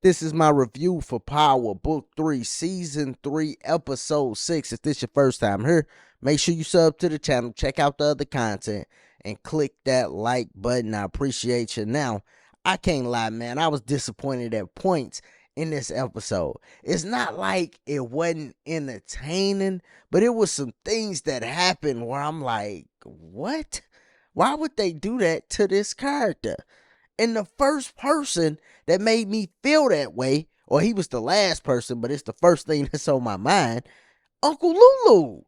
This is my review for Power Book 3, Season 3, Episode 6. If this is your first time here, make sure you sub to the channel, check out the other content, and click that like button. I appreciate you. Now, I can't lie, man. I was disappointed at points in this episode. It's not like it wasn't entertaining, but it was some things that happened where I'm like, what? Why would they do that to this character? And the first person that made me feel that way, or he was the last person, but it's the first thing that's on my mind, Uncle Lulu.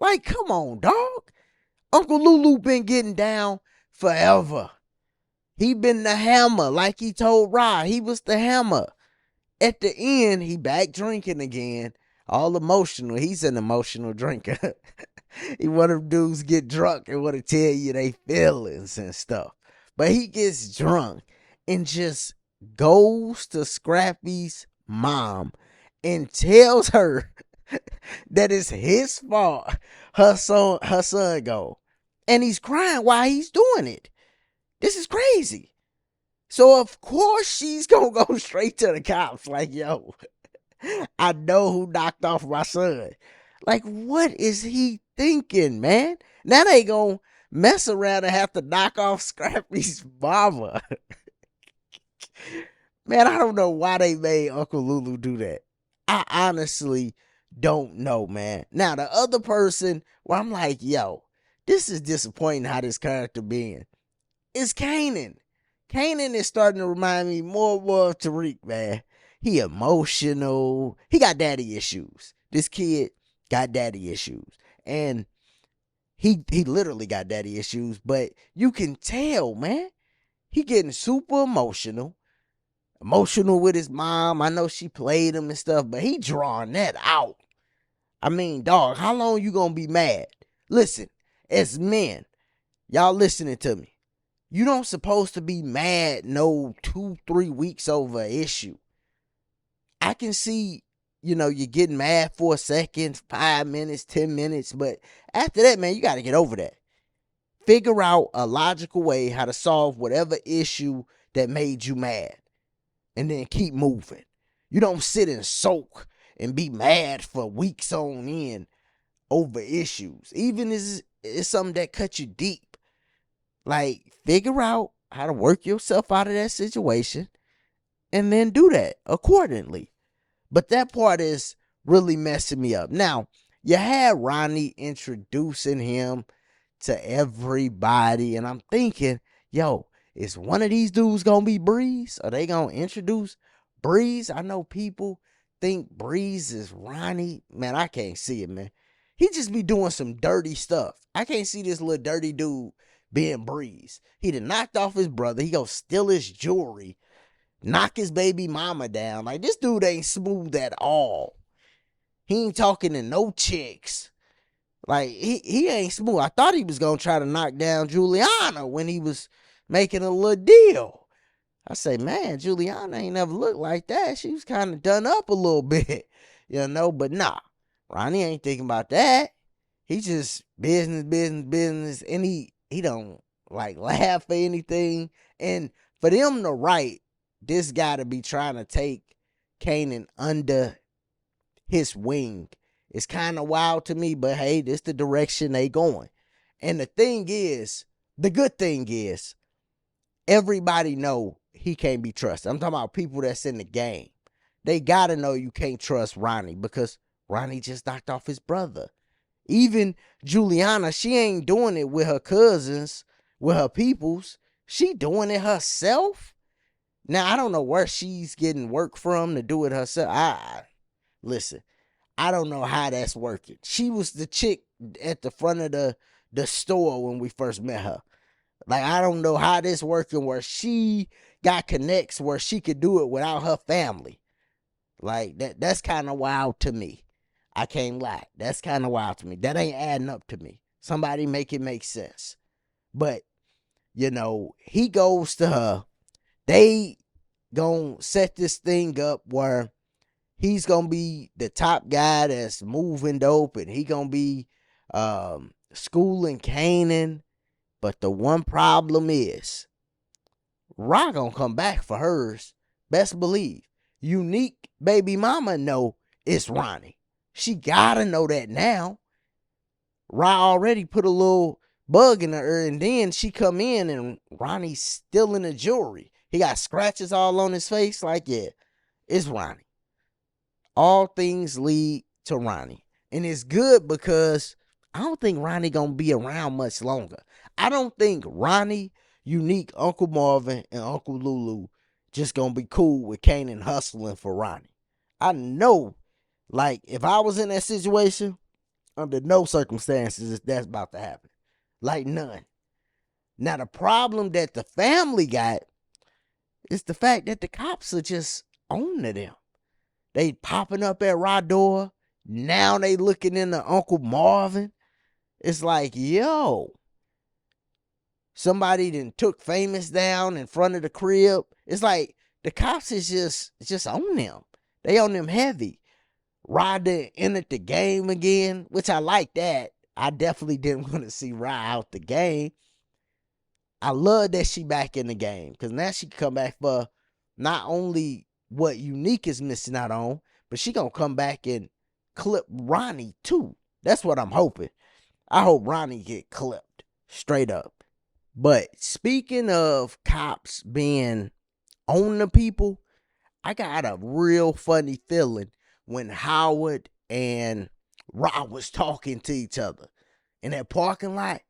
Like, come on, dog. Uncle Lulu been getting down forever. He been the hammer, like he told Rod. He was the hammer. At the end, he back drinking again. All emotional. He's an emotional drinker. He one of them dudes get drunk and want to tell you they feelings and stuff. But he gets drunk and just goes to Scrappy's mom and tells her that it's his fault her son go. And he's crying while he's doing it. This is crazy. So of course she's gonna go straight to the cops like, yo, I know who knocked off my son. Like, what is he thinking, man? Now they gonna mess around and have to knock off Scrappy's mama. Man, I don't know why they made Uncle Lulu do that. I honestly don't know, man. Now, the other person, well, I'm like, yo, this is disappointing how this character being. It's Kanan. Kanan is starting to remind me more and more of Tariq, man. He emotional. He got daddy issues. This kid got daddy issues. And he literally got daddy issues, but you can tell, man. He getting super emotional with his mom. I know she played him and stuff, but he drawing that out. I mean, dog, how long you gonna be mad? Listen, as men, y'all listening to me. You don't supposed to be mad no 2-3 weeks over an issue. I can see, you're getting mad for a second, 5 minutes, 10 minutes, but after that, man, you got to get over that. Figure out a logical way how to solve whatever issue that made you mad, and then keep moving. You don't sit and soak and be mad for weeks on end over issues, even if it's something that cut you deep. Like, figure out how to work yourself out of that situation and then do that accordingly. But that part is really messing me up. Now, you had Ronnie introducing him to everybody, and I'm thinking, yo, is one of these dudes gonna be Breeze? Are they gonna introduce Breeze? I know people think Breeze is Ronnie. Man, I can't see it, man. He just be doing some dirty stuff. I can't see this little dirty dude being Breeze. He done knocked off his brother. He go steal his jewelry, knock his baby mama down. Like, this dude ain't smooth at all. He ain't talking to no chicks. Like, he ain't smooth. I thought he was gonna try to knock down Juliana when he was making a little deal. I say, man, Juliana ain't never looked like that. She was kind of done up a little bit, but nah. Ronnie ain't thinking about that. He just business, and he don't like laugh or anything. And for them to write this guy to be trying to take Kanan under his wing, it's kind of wild to me, but hey, this the direction they going. And the good thing is, everybody know he can't be trusted. I'm talking about people that's in the game. They gotta know you can't trust Ronnie because Ronnie just knocked off his brother. Even Juliana, she ain't doing it with her cousins, with her peoples. She doing it herself. Now, I don't know where she's getting work from to do it herself. Listen, I don't know how that's working. She was the chick at the front of the store when we first met her. Like, I don't know how this working where she got connects where she could do it without her family. Like, that's kind of wild to me. I can't lie. That's kind of wild to me. That ain't adding up to me. Somebody make it make sense. But, he goes to her. They gonna set this thing up where he's gonna be the top guy that's moving dope, and he gonna be schooling Kanan. But the one problem is, Ra gonna come back for hers. Best believe. Unique baby mama know it's Ronnie. She gotta know that now. Ra already put a little bug in her, and then she come in and Ronnie's still in the jewelry. He got scratches all on his face. Like, yeah, it's Ronnie. All things lead to Ronnie. And it's good because I don't think Ronnie gonna be around much longer. I don't think Ronnie, Unique, Uncle Marvin, and Uncle Lulu just gonna be cool with Kanan hustling for Ronnie. I know, like, if I was in that situation, under no circumstances is that's about to happen. Like, none. Now, the problem that the family got is the fact that the cops are just on to them. They popping up at Rod door. Now they looking into Uncle Marvin. It's like, yo, somebody done took Famous down in front of the crib. It's like the cops is just on them. They on them heavy. Rod entered the game again, which I like that. I definitely didn't want to see Rod out the game. I love that she back in the game because now she can come back for not only what Unique is missing out on, but she gonna come back and clip Ronnie too. That's what I'm hoping. I hope Ronnie get clipped straight up. But speaking of cops being on the people, I got a real funny feeling when Howard and Rob was talking to each other in that parking lot.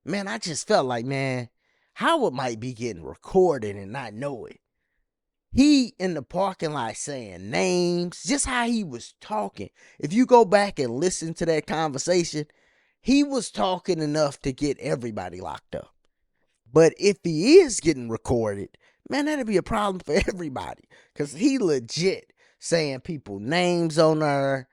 Man, I just felt like, man, Howard might be getting recorded and not know it. He in the parking lot saying names, just how he was talking. If you go back and listen to that conversation, he was talking enough to get everybody locked up. But if he is getting recorded, man, that'd be a problem for everybody. Because he legit saying people names on her,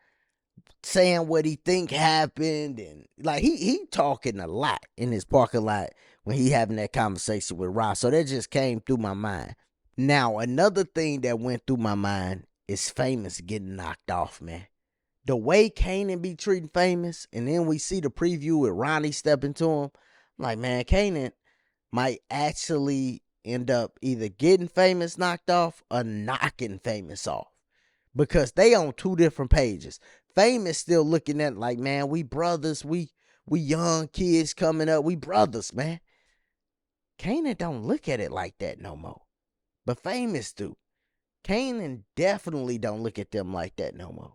saying what he think happened, and like he talking a lot in his parking lot when he having that conversation with Ross. So that just came through my mind. Now, another thing that went through my mind is Famous getting knocked off, man. The way Kanan be treating Famous, and then we see the preview with Ronnie stepping to him. I'm like, man, Kanan might actually end up either getting Famous knocked off or knocking Famous off. Because they on two different pages. Famous still looking at it like, man, we brothers, we young kids coming up, we brothers, man. Kanan don't look at it like that no more. But Famous do. Kanan definitely don't look at them like that no more.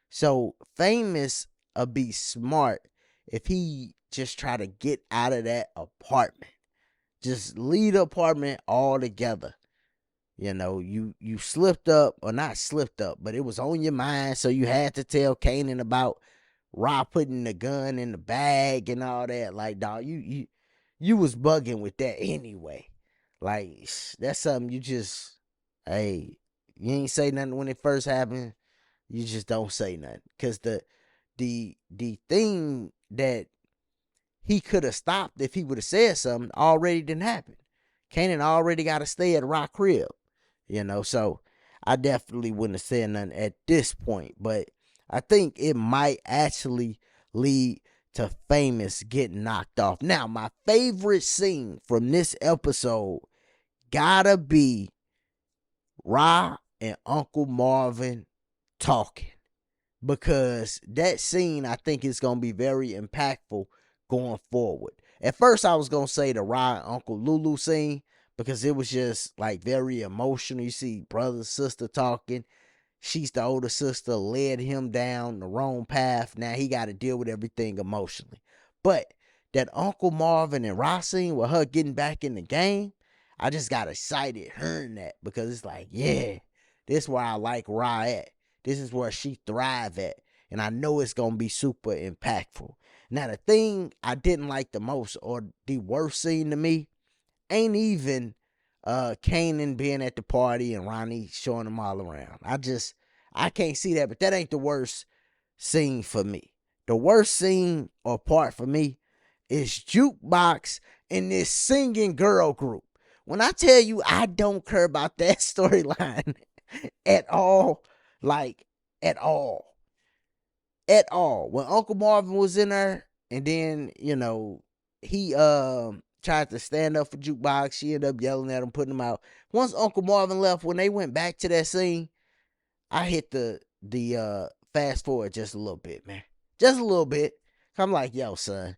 So Famous be smart if he just try to get out of that apartment. Just leave the apartment altogether. You know, you slipped up, or not slipped up, but it was on your mind, so you had to tell Kanan about Rob putting the gun in the bag and all that. Like, dog, you was bugging with that anyway. Like, that's something you just, hey, you ain't say nothing when it first happened. You just don't say nothing. Because the thing that he could have stopped if he would have said something already didn't happen. Kanan already got to stay at Rock Crib. You know, so I definitely wouldn't have said nothing at this point. But I think it might actually lead to Famous getting knocked off. Now, my favorite scene from this episode gotta be Ra and Uncle Marvin talking. Because that scene, I think, is going to be very impactful going forward. At first, I was going to say the Ra and Uncle Lulu scene, because it was just like very emotional. You see brother, sister talking. She's the older sister, led him down the wrong path. Now he got to deal with everything emotionally. But that Uncle Marvin and Ross scene with her getting back in the game, I just got excited hearing that, because it's like, yeah, this is where I like Ra at. This is where she thrive at. And I know it's going to be super impactful. Now, the thing I didn't like the most, or the worst scene to me, ain't even Kanan being at the party and Ronnie showing them all around. I can't see that, but that ain't the worst scene for me. The worst scene or part for me is Jukebox and this singing girl group. When I tell you I don't care about that storyline at all, like at all. At all. When Uncle Marvin was in there, and then, you know, he tried to stand up for Jukebox. She ended up yelling at him, putting him out. Once Uncle Marvin left, when they went back to that scene, I hit the fast forward just a little bit, man. Just a little bit. I'm like, yo, son,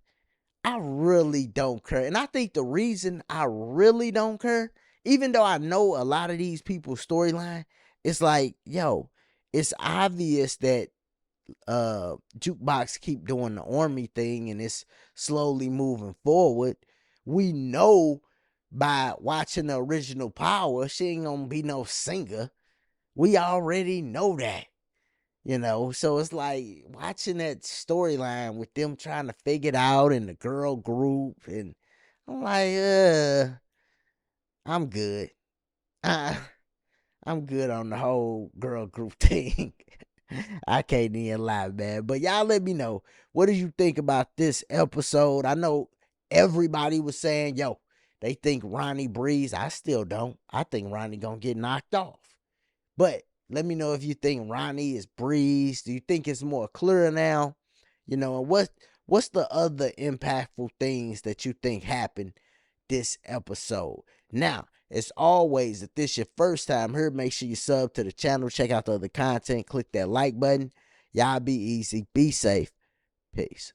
I really don't care. And I think the reason I really don't care, even though I know a lot of these people's storyline, it's like, yo, it's obvious that Jukebox keep doing the army thing and it's slowly moving forward. We know by watching the original Power, she ain't gonna be no singer. We already know that. So it's like watching that storyline with them trying to figure it out and the girl group, and I'm like, I'm good. Uh, I'm good on the whole girl group thing. I can't even lie, man. But y'all let me know, what did you think about this episode? I know everybody was saying, yo, they think Ronnie Breeze. I still don't. I think Ronnie gonna get knocked off. But let me know if you think Ronnie is Breeze. Do you think it's more clear now? And what's the other impactful things that you think happened this episode? Now, as always, if this your first time here, make sure you sub to the channel, check out the other content, click that like button. Y'all be easy, be safe. Peace.